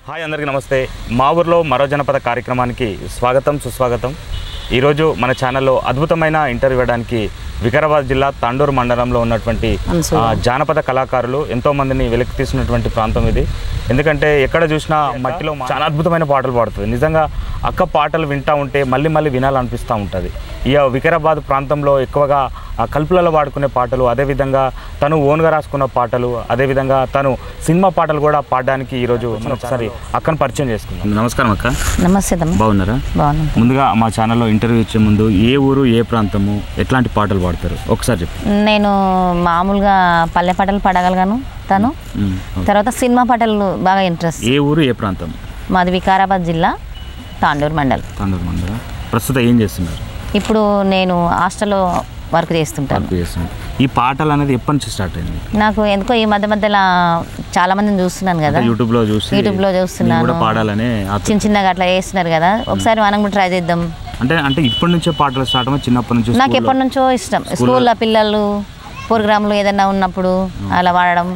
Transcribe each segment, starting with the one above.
Hi అందరికీ నమస్తే. మా ఊర్లో మరో జనపద కార్యక్రమానికి స్వాగతం సుస్వాగతం. ఈరోజు మన ఛానల్లో అద్భుతమైన ఇంటర్వ్యూ ఇవ్వడానికి వికారాబాద్ జిల్లా తాండూరు మండలంలో ఉన్నటువంటి జానపద కళాకారులు ఎంతోమందిని వెలికి తీసినటువంటి ప్రాంతం ఇది. ఎందుకంటే ఎక్కడ చూసినా మట్టిలో చాలా అద్భుతమైన పాటలు పాడుతుంది. నిజంగా అక్క పాటలు వింటూ ఉంటే మళ్ళీ మళ్ళీ వినాలనిపిస్తూ ఉంటుంది. ఈ వికారాబాద్ ప్రాంతంలో ఎక్కువగా కల్పులలో వాడుకునే పాటలు, అదేవిధంగా తను ఓన్గా రాసుకున్న పాటలు, అదేవిధంగా తను సినిమా పాటలు కూడా పాడడానికి ఈరోజు మనం ఒకసారి అక్కను పరిచయం చేసుకుందాం. నమస్కారం అక్క. నమస్తే. బాగున్నారా? బాగున్నాను. ముందుగా మా ఛానల్లో ఇంటర్వ్యూ ఇచ్చే ముందు ఏ ఊరు, ఏ ప్రాంతము, ఎట్లాంటి పాటలు పాడతారు ఒకసారి చెప్పు. నేను మామూలుగా పల్లె పాటలు పాడగలను. తర్వాత సినిమా పాటలు బాగా ఇంట్రెస్ట్. ఏ ఊరు, ఏ ప్రాంతం? మాది వికారాబాద్ జిల్లా తాండూరు మండలం. ప్రస్తుతం ఏం చేస్తున్నారు? ఇప్పుడు నేను హాస్టల్లో వర్క్ చేస్తుంటాను. ఈ పాటలు అనేది ఎప్పటి నుంచి స్టార్ట్ అయింది? నాకు ఎందుకో ఈ మధ్యలో చాలా మందిని చూస్తున్నాను కదా, యూట్యూబ్లో చూస్తున్నాను. పాడాలనే చిన్న చిన్నగా అట్లా చేస్తున్నారు కదా, ఒకసారి మనం కూడా ట్రై చేద్దాం. అంటే ఇప్పటి నుంచే పాటలు స్టార్ట్ అయ్యి చిన్నప్పటి నుంచి? నాకు ఎప్పటి నుంచో ఇష్టం. స్కూల్లో పిల్లలు ప్రోగ్రాంలు ఏదైనా ఉన్నప్పుడు అలా వాడడం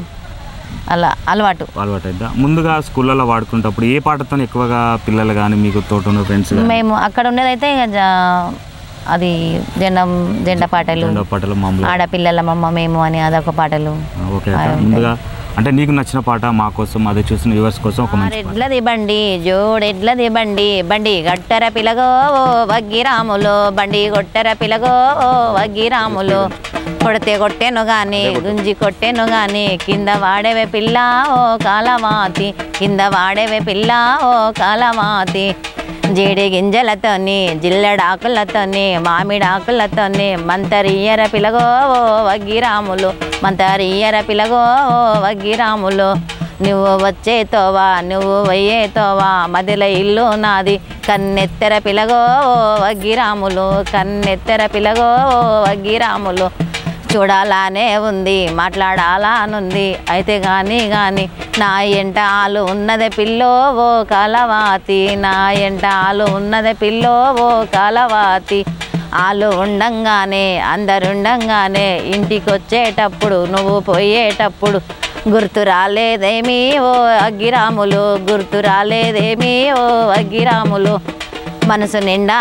అలా అలవాటు అయిద్దా? ముందుగా స్కూళ్ళలో వాడుకునేటప్పుడు ఏ పాటతో ఎక్కువగా పిల్లలు కానీ మీకు తోట ఫ్రెండ్స్? మేము అక్కడ ఉండేదైతే అది జెండా పాటలు, ఆడపిల్లల మమ్మ మేము అని అదొక పాటలు. ముందుగా అంటే నీకు నచ్చిన పాట మా కోసం, అదే చూసిన వ్యూవర్స్ కోసం ఒక ఎడ్లది బండి జోడెడ్లది బండి, బండి గట్టర పిలగో వగ్గిరాములో, బండి గొట్టర పిలగో వగ్గిరాములో, కొడితే కొట్టేను గాని గుంజి కొట్టేను గాని, కింద వాడేవే పిల్ల ఓ కాలమాతి, కింద వాడేవే పిల్ల ఓ కాలమాతి, జీడి గింజలతోని జిల్లెడాకులతోని మామిడాకులతోని, మంతరియర పిలగో ఓ వగ్గిరాములు, మంతరియర పిలగో ఓ వగ్గిరాములు, నువ్వు వచ్చేతోవా నువ్వు వయ్యేతోవా, మదిల ఇల్లు నాది కన్నెత్తెర పిలగో ఓ వగ్గిరాములు, కన్నెత్తెర పిలగో ఓ వగ్గిరాములు, చూడాలానే ఉంది మాట్లాడాలనుంది అయితే కానీ నా ఎంట ఆలు ఉన్నదే పిల్లో ఓ కాలవాతి, నా ఎంట ఆలు ఉన్నదే పిల్లో ఓ కాలవాతి, ఆలు ఉండంగానే అందరుండంగానే ఇంటికి వచ్చేటప్పుడు నువ్వు పోయేటప్పుడు గుర్తు రాలేదేమీ ఓ అగ్గిరాములు, గుర్తు రాలేదేమీ ఓ అగ్గిరాములు, మనసు నిండా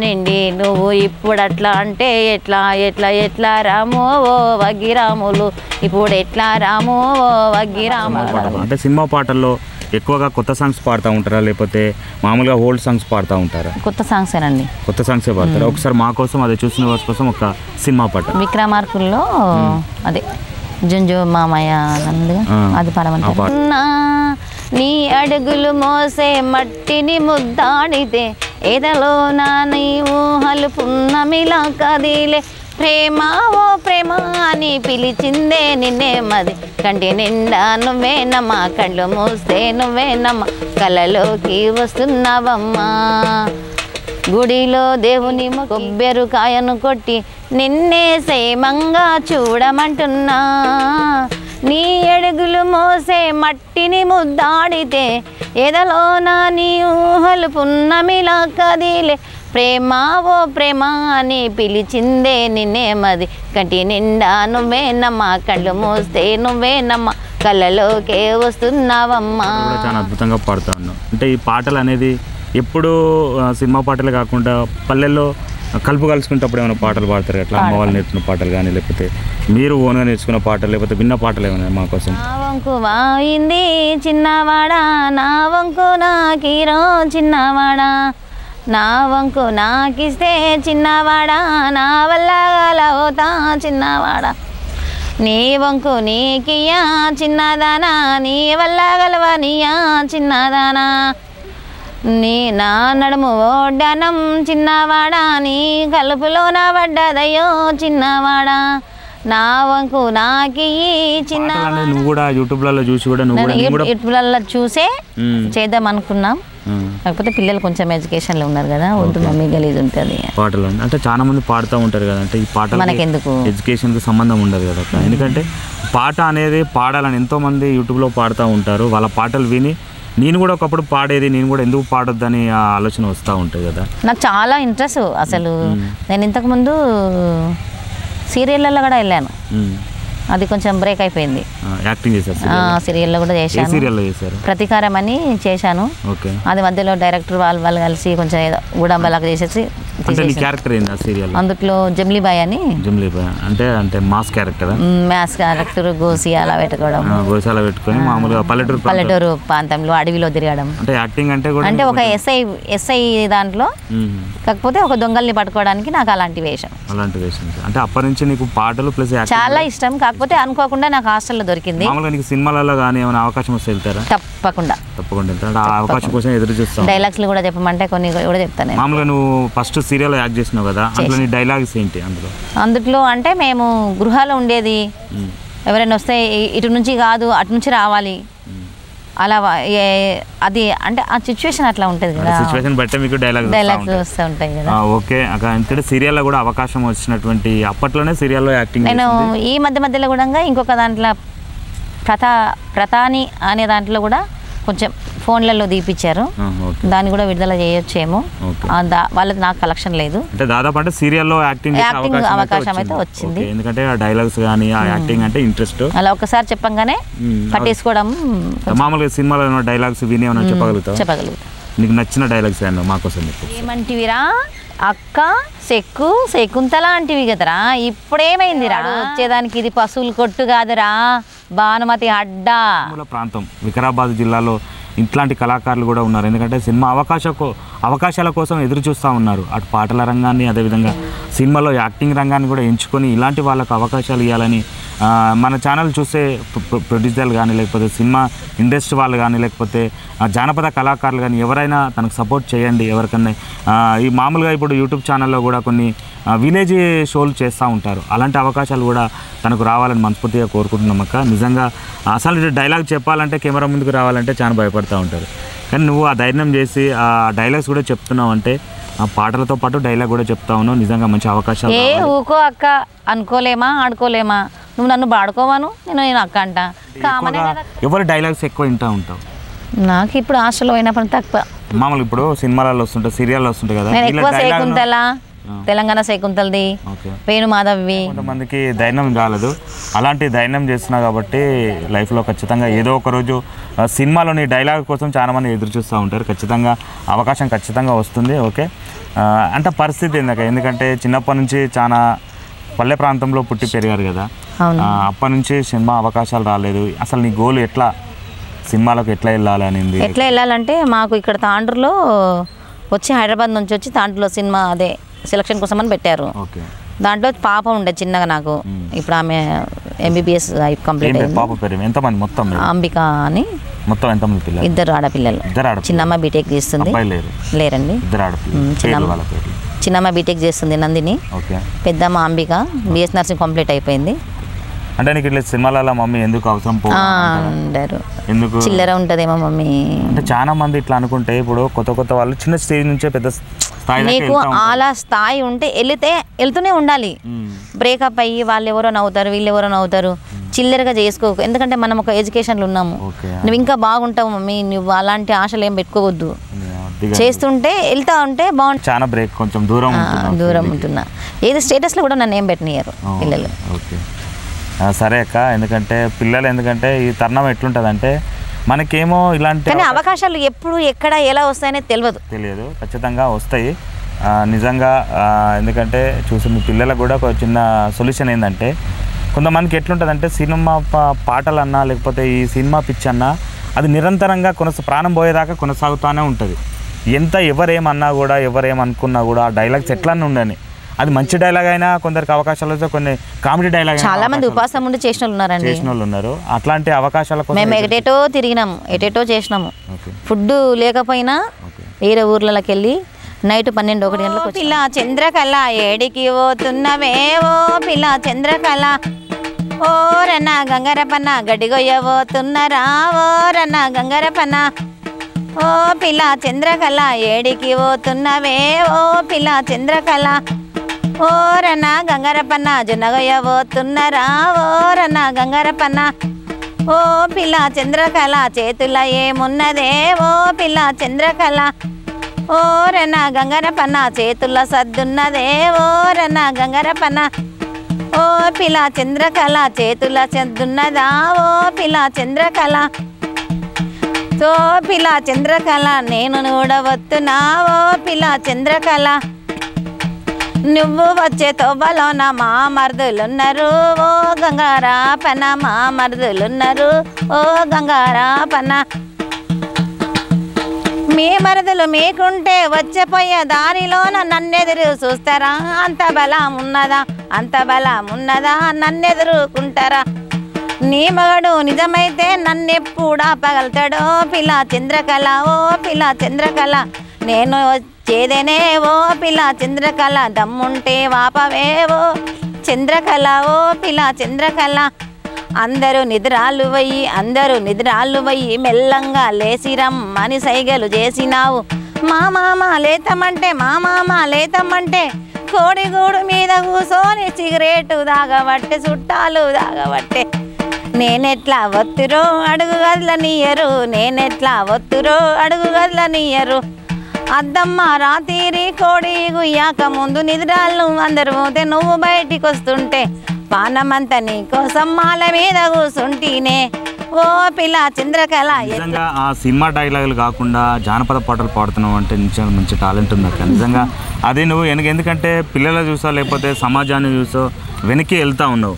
నిండి నువ్వు ఇప్పుడు అట్లా అంటే ఎట్లా ఎట్లా ఎట్లా రాము ఓ వగ్గిరాములు, ఇప్పుడు ఎట్లా రాము ఓ వగ్గిరాములు. అంటే సినిమా పాటల్లో ఎక్కువగా కొత్త సాంగ్స్ పాడుతూ ఉంటారా, లేకపోతే మామూలుగా ఓల్డ్ సాంగ్స్ పాడుతూ ఉంటారా? కొత్త సాంగ్సేనండి. కొత్త సాంగ్సే పాడతారా? ఒకసారి మా కోసం, అదే చూసిన వారి కోసం ఒక సినిమా పాట. విక్రమార్కుల్లో అదే జుంజు మామయ్య అది పాడమంటారు. నీ అడుగులు మోసే మట్టిని ముద్దాడితే ఎదలో నా నీ ఊహలు పున్నమిలా కదిలే, ప్రేమ ఓ ప్రేమ అని పిలిచిందే నిన్నే మది, కంటి నిండా నువ్వేనమ్మా, కళ్ళు మూస్తే నువ్వేనమ్మా, కలలోకి వస్తున్నావమ్మా, గుడిలో దేవుని కొబ్బెరుకాయను కొట్టి నిన్నే సేమంగా చూడమంటున్నా, నీ అడుగులు మోసే మట్టిని ముద్దాడితే ఎదలోన నీ ఊహలు పున్నమిలా కదిలే, ప్రేమ ఓ ప్రేమ అని పిలిచిందే నిన్నే మది, కంటి నిండా నువ్వేనమ్మా, కళ్ళు మూస్తే నువ్వేనమ్మా, కళ్ళలోకే వస్తున్నావమ్మా. చాలా అద్భుతంగా పాడుతా ఉన్నావు. అంటే ఈ పాటలు అనేది ఎప్పుడు సినిమా పాటలు కాకుండా పల్లెల్లో కలుపు కలుసుకునేటప్పుడు ఏమైనా పాటలు పాడతారు? అట్లా అమ్మ వాళ్ళు నేర్చుకున్న పాటలు కానీ, లేకపోతే మీరు ఓన్గా నేర్చుకున్న పాటలు, లేకపోతే విన్న పాటలు ఏమైనా మా కోసం? నా వంకు వాయింది చిన్నవాడా, నా వంకు నాకీరో చిన్నవాడా, నా వంకు నాకిస్తే చిన్నవాడా, నా వల్ల గలవుతా చిన్నవాడా, నీ వంకు నీకియా చిన్నదానా, నీ వల్ల గలవనియా చిన్నదానా, నీ నా నడుము ఓడ్డానం చిన్నవాడా, నీ కలుపులోన పడ్డదయ్యో చిన్నవాడా, నా వంకు నాకి చిన్న. నువ్వు కూడా యూట్యూబ్లలో చూసి యూట్యూబ్లలో చూసే చేద్దాం అనుకున్నాం. కాకపోతే పిల్లలు కొంచెం ఎడ్యుకేషన్లో ఉన్నారు కదా, వద్దు మమ్మీ గలీజ్ ఉంటుంది పాటలు. అంటే చాలా మంది పాడుతూ ఉంటారు కదా, అంటే ఈ పాటలు మనకెందుకు, ఎడ్యుకేషన్కి సంబంధం ఉండదు కదా. ఎందుకంటే పాట అనేది పాడాలని ఎంతోమంది యూట్యూబ్లో పాడుతూ ఉంటారు. వాళ్ళ పాటలు విని నేను కూడా ఒకప్పుడు పాడేది, నేను కూడా ఎందుకు పాడొద్దని ఆ ఆలోచన వస్తూ ఉంటుంది కదా. నాకు చాలా ఇంట్రెస్ట్ అసలు. నేను ఇంతకుముందు సీరియళ్ళల్లో కూడా వెళ్ళాను, అది కొంచెం బ్రేక్ అయిపోయింది. యాక్టింగ్ చేశారు సీరియల్లో కూడా చేశాను. సీరియల్లో చేశారు ప్రతీకారం అని చేశాను. ఓకే. అది మధ్యలో డైరెక్టర్ వాళ్ళు కలిసి కొంచెం గుడంబలాగా చేసేసి క్యారెక్టర్ ఏంది ఆ సీరియల్? అందులో జమ్లీబాయ్ అని. జమ్లీబాయ్ అంటే అంటే మాస్ క్యారెక్టర్. మ్యాథ్స్ క్యారెక్టర్ గోసి అలా పెట్టుకోవడం. గోసి అలా పెట్టుకొని మామూలుగా పల్లెటూరు ప్రాంతంలో అడవిలో తిరగడం. అంటే యాక్టింగ్ అంటే కూడా అంటే ఒక ఎస్ఐ దాంట్లో, కాకపోతే ఒక దొంగల్ని పట్టుకోవడానికి నాకు అలాంటి వేషం. అంటే అప్పటి నుంచి నీకు పాటలు ప్లస్ చాలా ఇష్టం. కాకపోతే అనుకోకుండా నాకు హాస్టల్లో దొరికింది. మామూలుగా నీకు సినిమాలలో కానీ ఏమైనా అవకాశం వస్తే వెళ్తారా? తప్పకుండా వెళ్తారా? ఆ అవకాశం కోసం ఎదురు చూస్తాను. డైలాగ్స్లు కూడా చెప్పమంటే కొన్ని కూడా చెప్తాను. మామూలుగా నువ్వు ఫస్ట్ సీరియల్ యాక్ట్ చేసినావు కదా, అందులో నీ డైలాగ్స్ ఏంటి? అందులో అంటే మేము గృహాలో ఉండేది, ఎవరైనా వస్తే ఇటు నుంచి కాదు అటు నుంచి రావాలి, అలా అది అంటే ఆ సిచ్యువేషన్ అట్లా ఉంటుంది కదా, సిచ్యువేషన్ బట్టి మీకు డైలాగ్స్ వస్తూ ఉంటాయి కదా. ఓకే. అంటే సీరియల్లో కూడా అవకాశం వచ్చినటువంటి అప్పట్లోనే సీరియల్లో యాక్టింగ్ నేను ఈ మధ్యలో కూడా ఇంకొక దాంట్లో ప్రతాని అనే దాంట్లో కూడా కొంచెం ఫోన్లలో తీపిచ్చారు, దాన్ని కూడా విడుదల చేయొచ్చేమో. వాళ్ళది నాకు కలెక్షన్ లేదు. అంటే దాదాపు అంటే సీరియల్లో యాక్టింగ్ అవకాశం అయితే వచ్చింది. ఎందుకంటే ఆ డైలాగ్స్ కానీ ఆ యాక్టింగ్ అంటే ఇంట్రెస్ట్. అలా ఒకసారి చెప్పంగానే పట్టేసుకోవడం. మామూలుగా సినిమాలో డైలాగ్స్ విని ఏమన్నా చెప్పగలుగుతా? నీకు నచ్చిన డైలాగ్స్ ఏమన్నా మాకోసం చెప్పు. ఏమంటివిరా అక్క శకుంతల అంటివి కదరా, ఇప్పుడేమైందిరా వచ్చేదానికి ఇది పశువులు కొట్టు కాదురా, భానుమతి అడ్డా. ప్రాంతం వికారాబాద్ జిల్లాలో ఇట్లాంటి కళాకారులు కూడా ఉన్నారు. ఎందుకంటే సినిమా అవకాశాల కోసం ఎదురు చూస్తూ ఉన్నారు. అటు పాటల రంగాన్ని, అదేవిధంగా సినిమాలో యాక్టింగ్ రంగాన్ని కూడా ఎంచుకొని ఇలాంటి వాళ్ళకు అవకాశాలు ఇవ్వాలని మన ఛానల్ చూసే ప్రొడ్యూసర్లు కానీ, లేకపోతే సినిమా ఇండస్ట్రీ వాళ్ళు కానీ, లేకపోతే జానపద కళాకారులు కానీ ఎవరైనా తనకు సపోర్ట్ చేయండి. ఎవరికన్నా ఈ మామూలుగా ఇప్పుడు యూట్యూబ్ ఛానల్లో కూడా కొన్ని విలేజ్ షోలు చేస్తూ ఉంటారు. అలాంటి అవకాశాలు కూడా తనకు రావాలని మనస్ఫూర్తిగా కోరుకుంటున్నాం అక్క. నిజంగా అసలు డైలాగ్ చెప్పాలంటే కెమెరా ముందుకు రావాలంటే చాలా భయపడుతూ ఉంటారు. కానీ నువ్వు ఆ ధైర్యం చేసి ఆ డైలాగ్స్ కూడా చెప్తున్నావు అంటే ఆ పాటలతో పాటు డైలాగ్ కూడా చెప్తా ఉన్నావు. నిజంగా మంచి అవకాశాలు. ఊకో అక్క అనుకోలేమా ఆడుకోలేమా, నువ్వు నన్ను పాడుకోవాను నేను అక్క అంట. ఎవరు డైలాగ్స్ ఎక్కువ వింటూ ఉంటావు? నాకు ఇప్పుడు హాస్టల్లో పోయినప్పుడు తక్కువ. మామూలు ఇప్పుడు సినిమాలలో వస్తుంటాయి, సీరియల్లో వస్తుంటాయి కదా. నేను ఎక్కువ శకుంతల, తెలంగాణ శకుంతలది, వేణు మాధవి. కొంతమందికి ధైర్యం రాలేదు, అలాంటి ధైర్యం చేస్తున్నావు కాబట్టి లైఫ్లో ఖచ్చితంగా ఏదో ఒక రోజు సినిమాలోని డైలాగ్ కోసం చాలా మంది ఎదురు చూస్తూ ఉంటారు. ఖచ్చితంగా అవకాశం ఖచ్చితంగా వస్తుంది. ఓకే. అంటే పరిస్థితి ఎందుకంటే చిన్నప్పటి నుంచి చాలా పల్లె ప్రాంతంలో పుట్టి పెరిగారు కదా, అప్పటి నుంచి సినిమా అవకాశాలు రాలేదు. అసలు నీ గోల్ ఎట్లా సినిమాలకు ఎట్లా వెళ్ళాలి అనేది? ఎట్లా వెళ్ళాలంటే మాకు ఇక్కడ తాండ్రులో వచ్చి హైదరాబాద్ నుంచి వచ్చి తాండ్రులో సినిమా అదే సెలక్షన్ కోసం అని పెట్టారు. దాంట్లో పాప ఉండే చిన్నగా నాకు, ఇప్పుడు ఆమె MBBS కంప్లీట్ అయింది. ఎంతమంది మొత్తం? అంబిక అని. మొత్తం ఎంతమంది పిల్లలు? ఇద్దరు ఆడపిల్లలు. చిన్నమ్మ బీటెక్ చేస్తుంది. లేరండి, చిన్నమ్మ బీటెక్ చేస్తుంది నందిని. పెద్దమ్మ అంబిక BS నర్సింగ్ కంప్లీట్ అయిపోయింది. అంటే నీకు ఇట్లా సినిమాలలో మమ్మీ ఎందుకు అవసరం పోతారు, ఎందుకు చిల్లర ఉంటుందేమో మమ్మీ అంటే చాలా మంది ఇట్లా అనుకుంటే, ఇప్పుడు కొత్త వాళ్ళు చిన్న స్టేజ్ నుంచే పెద్ద స్థాయి, నీకు అలా స్థాయి ఉంటే వెళ్తూనే ఉండాలి. బ్రేకప్ అయ్యి వాళ్ళు ఎవరో నవ్వుతారు, వీళ్ళు ఎవరో నవ్వుతారు, చిల్లరగా చేసుకోకు. ఎందుకంటే మనం ఒక ఎడ్యుకేషన్లో ఉన్నాము, నువ్వు ఇంకా బాగుంటావు మమ్మీ, నువ్వు అలాంటి ఆశలు ఏం పెట్టుకోవద్దు. చేస్తుంటే వెళ్తా ఉంటే బాగుంటుంది. చాలా బ్రేక్ కొంచెం దూరం ఉంటున్నా. ఏది స్టేటస్లో కూడా నన్ను ఏం పెట్టనియరు పిల్లలు. సరే అక్క. ఎందుకంటే ఈ తరుణం ఎట్లుంటుందంటే మనకేమో ఇలాంటి కానీ అవకాశాలు ఎప్పుడు ఎక్కడ ఎలా వస్తాయనే తెలియదు. ఖచ్చితంగా వస్తాయి నిజంగా. ఎందుకంటే చూసి మీ పిల్లలకు కూడా ఒక చిన్న సొల్యూషన్ ఏంటంటే, కొంతమందికి ఎట్లుంటుందంటే సినిమా పాటలన్నా లేకపోతే ఈ సినిమా పిచ్ అన్నా అది నిరంతరంగా ప్రాణం పోయేదాకా కొనసాగుతూనే ఉంటుంది. ఎంత ఎవరేమన్నా కూడా ఎవరేమనుకున్నా కూడా ఆ డైలాగ్స్ ఎట్లన్నా ఉండని, అది మంచి డైలాగ్ అయినా కొందరికి అవకాశాలు వస్తే, కొన్ని కామెడీ డైలాగ్ చాలా మంది ఉపాసం ఉండి చేసిన వాళ్ళు ఉన్నారు. అట్లాంటి అవకాశాల కోసం మేము ఎటేటో తిరిగినాము, ఎటేటో చేసినాము. ఫుడ్ లేకపోయినా వేరే ఊర్లకి వెళ్ళి నైట్ 12-1 గంటలకు పిల్ల చంద్రకళ ఏడికి పోతున్నవే ఓ పిల్ల చంద్రకళ, ఓ రన్న గంగరపన్న గడిగొయ్య పోతున్నరా ఓ రన్న గంగరపన్న, ఓ పిల్ల చంద్రకళ ఏడికి పోతున్నవే ఓ పిల్ల చంద్రకళ, ఓ రన్న గంగరపన్న జొన్నగొయ్య పోతున్నరా ఓ రన్న గంగరపన్న, ఓ పిల్ల చంద్రకళ చేతుల ఏమున్నదే ఓ పిల్ల చంద్రకళ, ఓ రన్న గంగరపన్న చేతుల సద్దున్నదే ఓ రన్న గంగరపన్న, ఓ పిల్ల చంద్రకళ చేతుల చెందున్నదా ఓ పిల్ల చంద్రకళ ఓ పిల్ల చంద్రకళ నేను చూడవస్తున్నా ఓ పిల్ల చంద్రకళ నువ్వు వచ్చే తొవ్వలోన మా మరుదులున్నారు ఓ గంగారా పన మా మరుదులున్నారు ఓ గంగారా పన మీ మరుదులు మీకుంటే వచ్చేపోయే దారిలోన నన్నెదురు చూస్తారా అంత బలం ఉన్నదా అంత బలం ఉన్నదా నన్నెదురుకుంటారా నీ మగడు నిజమైతే నన్నెప్పుడు పగలుతాడో పిల్ల చంద్రకళ ఓ పిల్ల చంద్రకళ నేను వచ్చేదేనే ఓ పిల్ల చంద్రకళ దమ్ముంటే వాపవేవో చంద్రకళ ఓ పిల్ల చంద్రకళ అందరూ నిద్రాలు వయ్యి మెల్లంగా లేసిరమ్మని సైగలు చేసినావు మా మామ లేతమంటే కోడిగూడు మీద కూసోని సిగరేటు దాగబట్టే చుట్టాలు దాగబట్టే నేనెట్లా ఒత్తురో అడుగు గదులనియ్యరు అద్దమ్మ రాత్రి కోడి గుయ్యాక ముందు నిద్రాలు అందరు పోతే నువ్వు బయటికి వస్తుంటే పానమంతా నీ కోసం మాల మీద కూసుంటేనే ఓ పిల్ల చంద్రకళ. నిజంగా ఆ సినిమా డైలాగులు కాకుండా జానపద పాటలు పాడుతున్నావు అంటే నిజంగా మంచి టాలెంట్ ఉంది అక్క. నిజంగా అది నువ్వు ఎందుకంటే పిల్లలు చూసో లేకపోతే సమాజాన్ని చూసో వెనక్కి వెళ్తూ ఉన్నావు.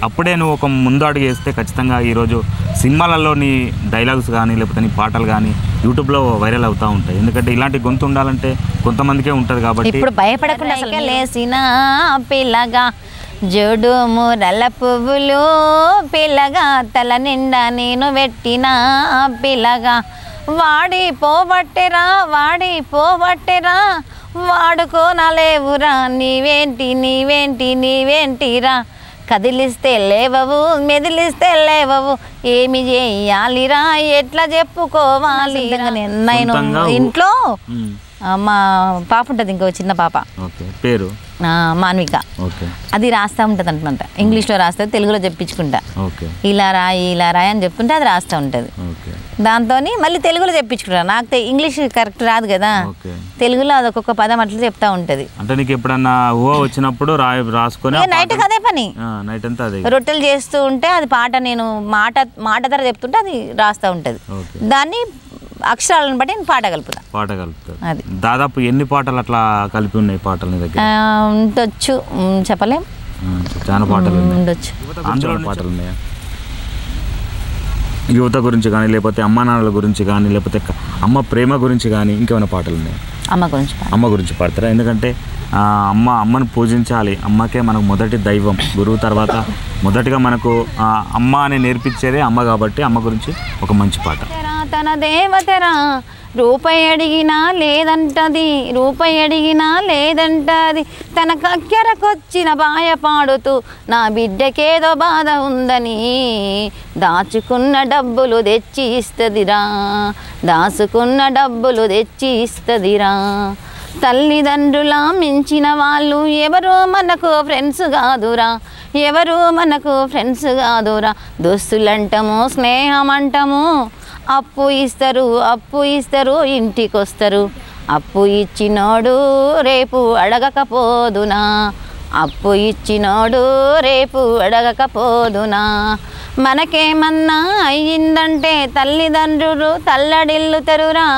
అప్పుడే నువ్వు ఒక ముందు అడుగు వేస్తే ఖచ్చితంగా ఈరోజు సినిమాలలో నీ డైలాగ్స్ కానీ లేకపోతే నీ పాటలు కానీ యూట్యూబ్లో వైరల్ అవుతూ ఉంటాయి. ఎందుకంటే ఇలాంటి గొంతు ఉండాలంటే కొంతమందికే ఉంటుంది కాబట్టి ఇప్పుడు భయపడకుండా లేసిన పిల్లగా జోడు మురల పువ్వులు పిల్లగా తల నిండా నేను పెట్టిన పిల్లగా వాడిపోబట్టెరా వాడుకోనలేవురా నీవేంటిరా కదిలిస్తే లేవవు మెదిలిస్తే లేవవు ఏమి చేయాలిరా ఎట్లా చెప్పుకోవాలి. నేను ఇంట్లో మా పాప ఉంటుంది ఇంకో చిన్న పాప పేరు మాన్విక అది రాస్తూ ఉంటుంది అంటున్నట ఇంగ్లీష్లో రాస్తుంది తెలుగులో చెప్పించుకుంటా ఇలా రాయి అని చెప్తుంటే అది రాస్తూ ఉంటుంది. దాంతో మళ్ళీ తెలుగులో చెప్పించుకుంటా నాకు ఇంగ్లీష్ కరెక్ట్ రాదు కదా తెలుగులో అది ఒక్కొక్క పదం అట్లా చెప్తా ఉంటుంది. అంటే నీకు ఎప్పుడన్నా వచ్చినప్పుడు రాసుకొని నైట్ అదే పని రొట్టెలు చేస్తూ ఉంటే అది పాట నేను మాట ధర చెప్తుంటే అది రాస్తూ ఉంటుంది. దాన్ని అక్షరాలను బట్టి నేను పాట కలుపుతా. అది దాదాపు ఎన్ని పాటలు అట్లా కలిపి ఉన్నాయి పాటలు దగ్గర ఉండొచ్చు చెప్పలేం చాలా పాటలు ఉండొచ్చు. అందులో పాటలు ఉన్నాయా యువత గురించి కానీ లేకపోతే అమ్మ నాన్నల గురించి కానీ లేకపోతే అమ్మ ప్రేమ గురించి కానీ ఇంకేమైనా పాటలు ఉన్నాయా? అమ్మ గురించి పాడతారా? ఎందుకంటే అమ్మను పూజించాలి. అమ్మకే మనకు మొదటి దైవం గురువు తర్వాత మొదటిగా మనకు అమ్మ అని నేర్పించేదే అమ్మ కాబట్టి అమ్మ గురించి ఒక మంచి పాట. తన దేవతరా రూపాయి అడిగినా లేదంటది తన కక్కెరకొచ్చిన బాయ పాడుతూ నా బిడ్డకేదో బాధ ఉందని దాచుకున్న డబ్బులు తెచ్చి ఇస్తదిరా తల్లిదండ్రుల మించిన వాళ్ళు ఎవరు మనకు ఫ్రెండ్స్ కాదురా దోస్తులంటాము స్నేహం అంటాము అప్పు ఇస్తారు ఇంటికొస్తారు అప్పు ఇచ్చినోడు రేపు అడగకపోదునా మనకేమన్నా అయ్యిందంటే తల్లిదండ్రులు తల్లడిల్లుతరురా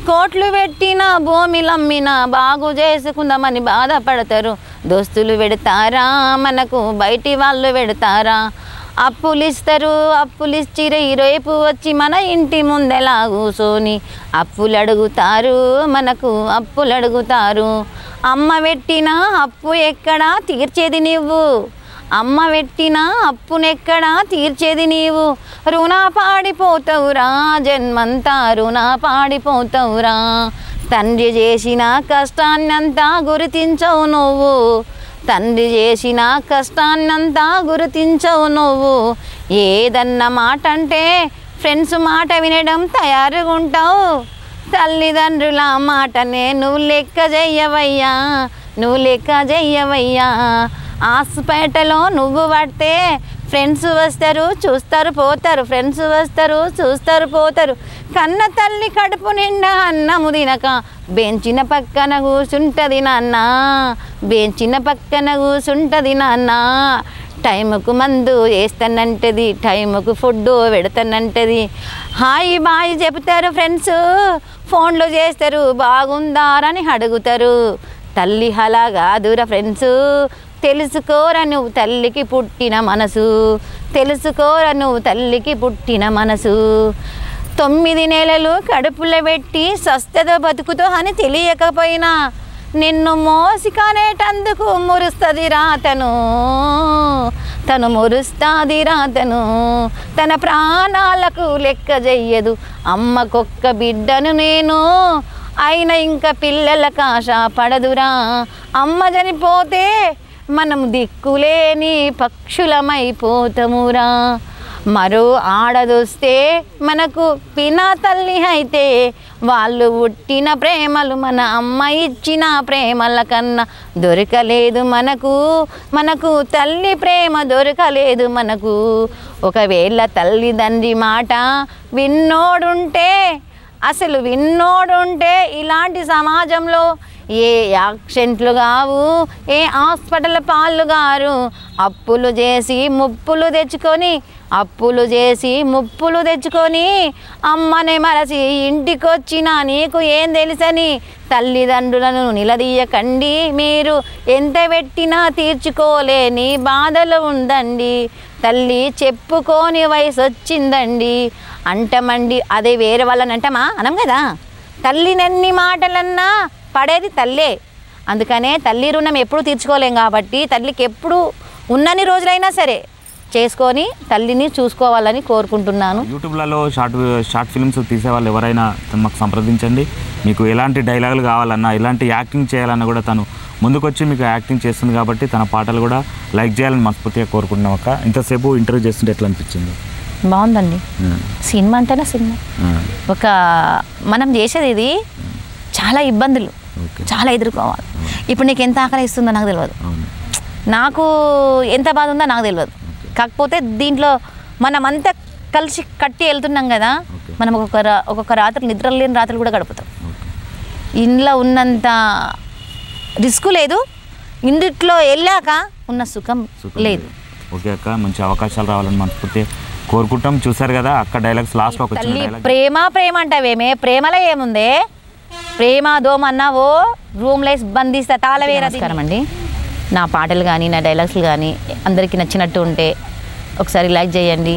కోట్లు పెట్టినా భూమిలమ్మినా బాగు చేసుకుందామని బాధపడతారు. దోస్తులు పెడతారా మనకు బయటి వాళ్ళు పెడతారా అప్పులిచ్చిరే రేపు వచ్చి మన ఇంటి ముందెలా కూసోని అప్పులు అడుగుతారు. అమ్మ పెట్టిన అప్పు ఎక్కడా తీర్చేది నువ్వు రుణా పాడిపోతావురా జన్మంతా తండ్రి చేసిన కష్టాన్నంతా గుర్తించవు నువ్వు ఏదన్న మాట అంటే ఫ్రెండ్స్ మాట వినడం తయారుగుంటావు తల్లిదండ్రుల మాటనే నువ్వు లెక్క చెయ్యవయ్యా హాస్పిటల్లో నువ్వు పడితే ఫ్రెండ్స్ వస్తారు చూస్తారు పోతారు, ఫ్రెండ్స్ వస్తారు చూస్తారు పోతారు. కన్న తల్లి కడుపు నిండా అన్నము తినక బెంచిన పక్కన కూర్చుంటది నాన్న, బెంచిన పక్కన కూర్చుంటది నాన్న. టైంకు మందు వేస్తానంటది, టైంకు ఫుడ్ పెడతానంటది. హాయ్ బాయ్ చెప్తారు ఫ్రెండ్స్, ఫోన్లు చేస్తారు బాగుందారని అడుగుతారు. తల్లి అలా కాదురా ఫ్రెండ్స్, తెలుసుకోరా నువ్వు తల్లికి పుట్టిన మనసు, తెలుసుకోరా నువ్వు తల్లికి పుట్టిన మనసు. 9 నెలలు కడుపులో పెట్టి స్వస్థత బతుకుతో అని తెలియకపోయినా నిన్ను మోసికనేటందుకు మురుస్తుంది రాతను, తను మురుస్తుంది రాతను. తన ప్రాణాలకు లెక్క చెయ్యదు అమ్మకొక్క బిడ్డను నేను, అయినా ఇంకా పిల్లలకు ఆశ పడదురా. అమ్మ చనిపోతే మనం దిక్కులేని పక్షులమైపోతామురా. మరో ఆడదొస్తే మనకు పినా తల్లి అయితే, వాళ్ళు పుట్టిన ప్రేమలు మన అమ్మ ఇచ్చిన ప్రేమల కన్నా దొరకలేదు మనకు, మనకు తల్లి ప్రేమ దొరకలేదు మనకు. ఒకవేళ తల్లిదండ్రి మాట విన్నోడుంటే, అసలు విన్నోడుంటే ఇలాంటి సమాజంలో ఏ యాక్సిడెంట్లు కావు, ఏ హాస్పిటల్ పాలు గారు. అప్పులు చేసి ముప్పులు తెచ్చుకొని, అప్పులు చేసి ముప్పులు తెచ్చుకొని అమ్మని మరచి ఇంటికొచ్చిన నీకు ఏం తెలుసని తల్లిదండ్రులను నిలదీయకండి. మీరు ఎంత పెట్టినా తీర్చుకోలేని బాధలు ఉందండి. తల్లి చెప్పుకోని వయసు వచ్చిందండి అంటమండి. అదే వేరే వాళ్ళని అంటామా? అనం కదా. తల్లినన్ని మాటలన్నా పడేది తల్లే. అందుకనే తల్లి రుణం ఎప్పుడు తీర్చుకోలేం కాబట్టి తల్లికి ఎప్పుడు ఉన్నన్ని రోజులైనా సరే చేసుకొని తల్లిని చూసుకోవాలని కోరుకుంటున్నాను. యూట్యూబ్లలో షార్ట్ ఫిల్మ్స్ తీసేవాళ్ళు ఎవరైనా మాకు సంప్రదించండి. మీకు ఎలాంటి డైలాగులు కావాలన్నా, ఎలాంటి యాక్టింగ్ చేయాలన్నా కూడా తను ముందుకొచ్చి మీకు యాక్టింగ్ చేస్తుంది కాబట్టి తన పాటలు కూడా లైక్ చేయాలని మనస్ఫూర్తిగా కోరుకుంటున్నాం. అక్క, ఇంతసేపు ఇంటర్వ్యూ చేస్తుంటే ఎట్లా అనిపించింది? బాగుందండి. సినిమా అంటేనే సినిమా. ఒక మనం చేసేది ఇది చాలా ఇబ్బందులు, చాలా ఎదుర్కోవాలి. ఇప్పుడు నీకు ఎంత ఆకలి ఇస్తుందో నాకు తెలియదు, నాకు ఎంత బాధ ఉందో నాకు తెలియదు. కాకపోతే దీంట్లో మనమంతా కలిసి కట్టి వెళ్తున్నాం కదా, మనం ఒక్కొక్క రాత్రి నిద్ర లేని రాత్రులు కూడా గడుపుతాం. ఇంట్లో ఉన్నంత రిస్క్ లేదు, ఇందుట్లో వెళ్ళాక ఉన్న సుఖం లేదు. ఓకే అక్క, మంచి అవకాశాలు రావాలని మనస్ఫూర్తి కోరుకుంటాం. చూసారు కదా అక్క డైలాగ్స్ లాస్ట్లో తల్లి ప్రేమ ప్రేమ అంటావేమే, ప్రేమలో ఏముందే? ప్రేమ దోమన్నావో రూమ్లేస్ బంధిస్తా తాళవేర. నమస్కారం అండి. నా పాటలు కానీ నా డైలాగ్స్లు కానీ అందరికీ నచ్చినట్టు ఉంటే ఒకసారి లైక్ చేయండి.